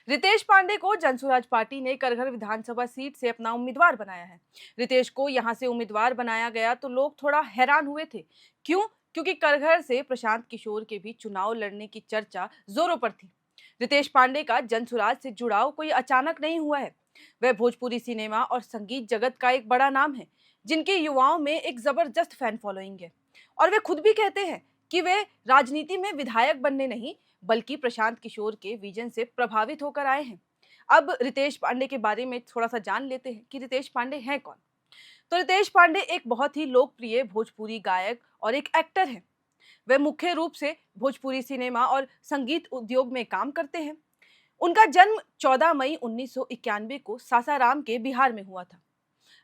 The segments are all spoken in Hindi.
रितेश पांडे को जनसुराज पार्टी ने करघर विधानसभा सीट से अपना उम्मीदवार बनाया है। रितेश को यहां से उम्मीदवार बनाया गया तो लोग थोड़ा हैरान हुए थे। क्यों? क्योंकि करघर से प्रशांत किशोर के भी चुनाव लड़ने की चर्चा जोरों पर थी। रितेश पांडे का जनसुराज से जुड़ाव कोई अचानक नहीं हुआ है। वह भोजपुरी सिनेमा और संगीत जगत का एक बड़ा नाम है, जिनके युवाओं में एक जबरदस्त फैन फॉलोइंग है। और वे खुद भी कहते हैं कि वे राजनीति में विधायक बनने नहीं, बल्कि प्रशांत किशोर के विजन से प्रभावित होकर आए हैं। अब रितेश पांडे के बारे में थोड़ा सा जान लेते हैं कि रितेश पांडे हैं कौन। तो रितेश पांडे एक बहुत ही लोकप्रिय भोजपुरी गायक और एक एक्टर हैं। वे मुख्य रूप से भोजपुरी सिनेमा और संगीत उद्योग में काम करते हैं। उनका जन्म 14 मई 1991 को सासाराम के बिहार में हुआ था।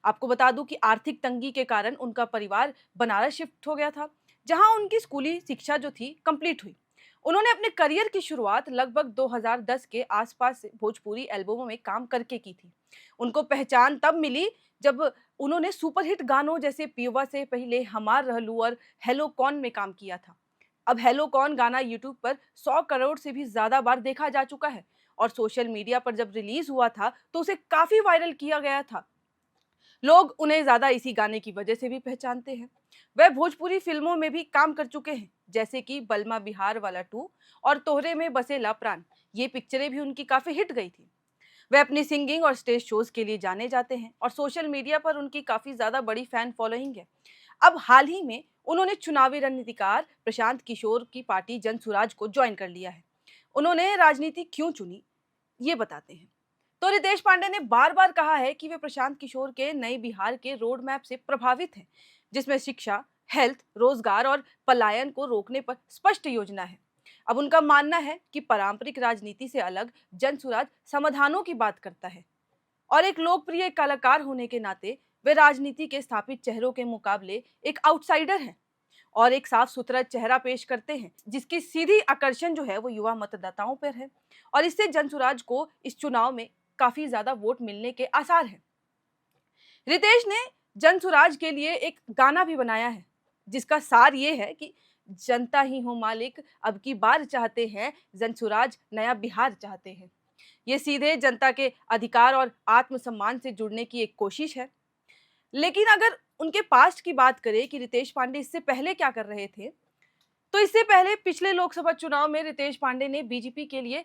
आपको बता दूं कि आर्थिक तंगी के कारण उनका परिवार बनारस शिफ्ट हो गया था, जहां उनकी स्कूली शिक्षा जो थी कंप्लीट हुई। उन्होंने अपने करियर की शुरुआत लगभग 2010 के आसपास से भोजपुरी एल्बमों में काम करके की थी। उनको पहचान तब मिली जब उन्होंने सुपरहिट गानों जैसे पीवा से पहले, हमार रहलू और हेलो कौन में काम किया था। अब हेलो कौन गाना यूट्यूब पर 100 करोड़ से भी ज्यादा बार देखा जा चुका है और सोशल मीडिया पर जब रिलीज हुआ था तो उसे काफी वायरल किया गया था। लोग उन्हें ज्यादा इसी गाने की वजह से भी पहचानते हैं। वह भोजपुरी फिल्मों में भी काम कर चुके हैं, जैसे कि बलमा बिहार वाला 2 और तोहरे में बसेला प्राण। ये पिक्चरें भी उनकी काफी हिट गई थी। वे अपनी सिंगिंग और स्टेज शोज के लिए जाने जाते हैं और सोशल मीडिया पर उनकी काफी ज्यादा बड़ी फैन फॉलोइंग है। अब हाल ही में उन्होंने चुनावी रणनीतिकार प्रशांत किशोर की पार्टी जनसुराज को ज्वाइन कर लिया है। उन्होंने राजनीति क्यों चुनी, ये बताते हैं। तो रितेश पांडे ने बार बार कहा है कि वे प्रशांत किशोर के नए बिहार के रोड मैप से प्रभावित हैं, जिसमें शिक्षा, हेल्थ, रोजगार और पलायन को रोकने पर स्पष्ट योजना है। अब उनका मानना है कि पारंपरिक राजनीति से अलग जनसुराज समाधानों की बात करता है और एक लोकप्रिय कलाकार होने के नाते वे राजनीति के स्थापित चेहरों के मुकाबले एक आउटसाइडर हैं और एक साफ सुथरा चेहरा पेश करते हैं, जिसकी सीधी आकर्षण जो है वो युवा मतदाताओं पर है। और इससे जनसुराज को इस चुनाव में काफी ज्यादा वोट मिलने के आसार हैं। रितेश ने जनसुराज के लिए एक गाना भी बनाया है, जिसका सार ये है कि जनता ही हो मालिक, अब की बार चाहते हैं जनसुराज, नया बिहार चाहते हैं। ये सीधे जनता के अधिकार और आत्मसम्मान से जुड़ने की एक कोशिश है। लेकिन अगर उनके पास्ट की बात करें कि रितेश पांडे इससे पहले क्या कर रहे थे, तो इससे पहले पिछले लोकसभा चुनाव में रितेश पांडे ने बीजेपी के लिए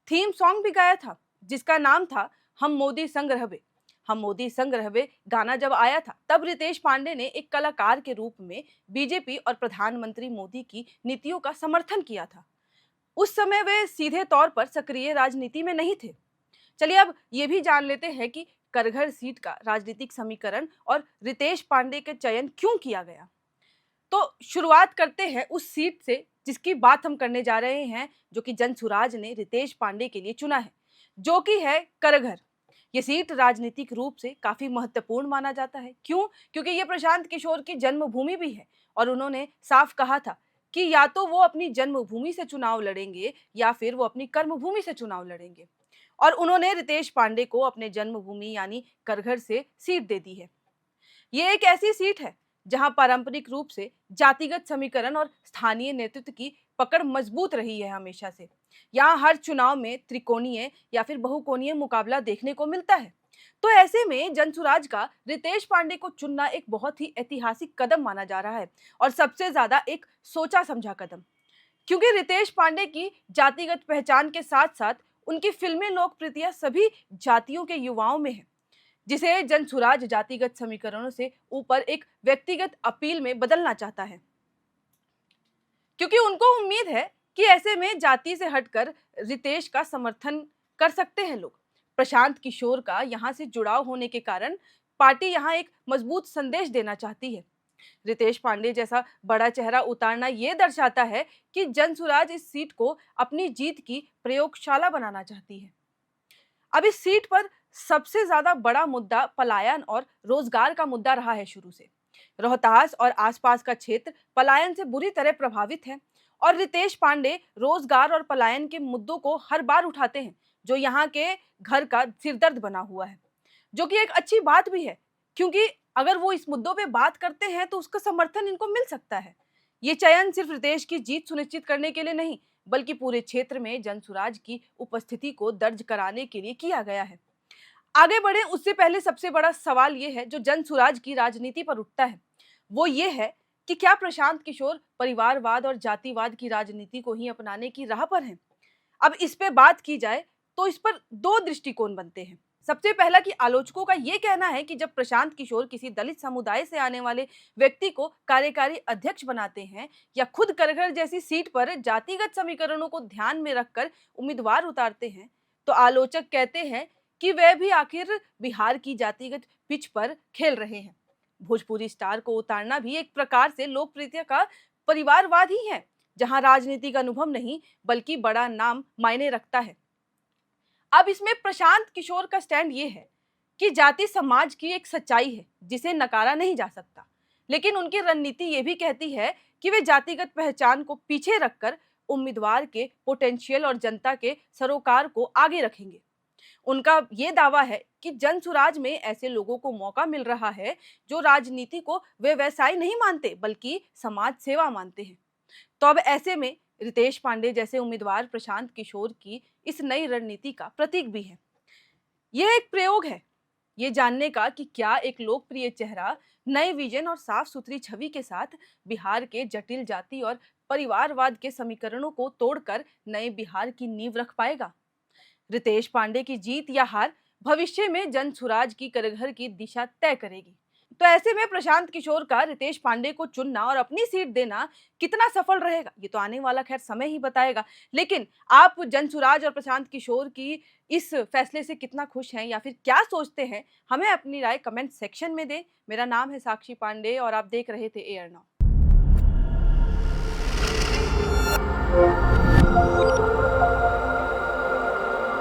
थीम सॉन्ग भी गाया था, जिसका नाम था हम मोदी संग रहबे। हम मोदी संग रहबे गाना जब आया था, तब रितेश पांडे ने एक कलाकार के रूप में बीजेपी और प्रधानमंत्री मोदी की नीतियों का समर्थन किया था। उस समय वे सीधे तौर पर सक्रिय राजनीति में नहीं थे। चलिए अब ये भी जान लेते हैं कि करघर सीट का राजनीतिक समीकरण और रितेश पांडे के चयन क्यों किया गया। तो शुरुआत करते हैं उस सीट से जिसकी बात हम करने जा रहे हैं, जो कि जनसुराज ने रितेश पांडे के लिए चुना है, जो कि है करघर। ये सीट राजनीतिक रूप से काफी महत्वपूर्ण माना जाता है। क्यों? क्योंकि ये प्रशांत किशोर की जन्मभूमि भी है और उन्होंने साफ कहा था कि या तो वो अपनी जन्मभूमि से चुनाव लड़ेंगे या फिर वो अपनी कर्मभूमि से चुनाव लड़ेंगे। और उन्होंने रितेश पांडे को अपने जन्मभूमि यानी करघर से सीट दे दी है। ये एक ऐसी सीट है जहां पारंपरिक रूप से जातिगत समीकरण और स्थानीय नेतृत्व की पकड़ मजबूत रही है हमेशा से। यहाँ हर चुनाव में त्रिकोणीय या फिर बहुकोणीय मुकाबला देखने को मिलता है। तो ऐसे में जनसुराज का रितेश पांडे को चुनना एक बहुत ही ऐतिहासिक कदम माना जा रहा है और सबसे ज्यादा एक सोचा समझा कदम, क्योंकि रितेश पांडे की जातिगत पहचान के साथ साथ उनकी फिल्मी लोकप्रियता सभी जातियों के युवाओं में है, जिसे जनसुराज जातिगत समीकरणों से ऊपर एक व्यक्तिगत अपील में बदलना चाहता है। क्योंकि उनको उम्मीद है कि ऐसे में जाति से हटकर रितेश का समर्थन कर सकते हैं लोग। प्रशांत किशोर का यहाँ से जुड़ाव होने के कारण पार्टी यहाँ एक मजबूत संदेश देना चाहती है। रितेश पांडे जैसा बड़ा चेहरा उतारना ये दर्शाता है कि जनसुराज इस सीट को अपनी जीत की प्रयोगशाला बनाना चाहती है। अब इस सीट पर सबसे ज्यादा बड़ा मुद्दा पलायन और रोजगार का मुद्दा रहा है शुरू से। रोहतास और आसपास का क्षेत्र पलायन से बुरी तरह प्रभावित है और रितेश पांडे रोजगार और पलायन के मुद्दों को हर बार उठाते हैं, जो यहाँ के घर का सिरदर्द बना हुआ है। जो कि एक अच्छी बात भी है, क्योंकि अगर वो इस मुद्दों पे बात करते हैं तो उसका समर्थन इनको मिल सकता है। ये चयन सिर्फ रितेश की जीत सुनिश्चित करने के लिए नहीं, बल्कि पूरे क्षेत्र में जनसुराज की उपस्थिति को दर्ज कराने के लिए किया गया है। आगे बढ़े उससे पहले सबसे बड़ा सवाल ये है जो जनसुराज की राजनीति पर उठता है, वो ये है कि क्या प्रशांत किशोर परिवारवाद और जातिवाद की राजनीति को ही अपनाने की राह पर हैं? अब इस पे बात की जाए तो इस पर दो दृष्टिकोण बनते हैं। सबसे पहला कि आलोचकों का ये कहना है कि जब प्रशांत किशोर किसी दलित समुदाय से आने वाले व्यक्ति को कार्यकारी अध्यक्ष बनाते हैं या खुद करघर जैसी सीट पर जातिगत समीकरणों को ध्यान में रखकर उम्मीदवार उतारते हैं, तो आलोचक कहते हैं कि वह भी आखिर बिहार की जातिगत पिच पर खेल रहे हैं। भोजपुरी स्टार को उतारना भी एक प्रकार से लोकप्रियता का परिवारवाद ही है, जहां राजनीतिक अनुभव नहीं बल्कि बड़ा नाम मायने रखता है। अब इसमें प्रशांत किशोर का स्टैंड ये है कि जाति समाज की एक सच्चाई है जिसे नकारा नहीं जा सकता, लेकिन उनकी रणनीति ये भी कहती है कि वे जातिगत पहचान को पीछे रखकर उम्मीदवार के पोटेंशियल और जनता के सरोकार को आगे रखेंगे। उनका ये दावा है कि जनसुराज में ऐसे लोगों को मौका मिल रहा है जो राजनीति को वे व्यवसाय नहीं मानते बल्कि समाज सेवा मानते हैं। तो अब ऐसे में रितेश पांडे जैसे उम्मीदवार प्रशांत किशोर की इस नई रणनीति का प्रतीक भी है। यह एक प्रयोग है ये जानने का कि क्या एक लोकप्रिय चेहरा नए विजन और साफ सुथरी छवि के साथ बिहार के जटिल जाति और परिवारवाद के समीकरणों को तोड़कर नए बिहार की नींव रख पाएगा। रितेश पांडे की जीत या हार भविष्य में जनसुराज की करघर की दिशा तय करेगी। तो ऐसे में प्रशांत किशोर का रितेश पांडे को चुनना और अपनी सीट देना कितना सफल रहेगा ये तो आने वाला खैर समय ही बताएगा। लेकिन आप जनसुराज और प्रशांत किशोर की इस फैसले से कितना खुश हैं या फिर क्या सोचते हैं, हमें अपनी राय कमेंट सेक्शन में दें। मेरा नाम है साक्षी पांडे और आप देख रहे थे एयर नाउ।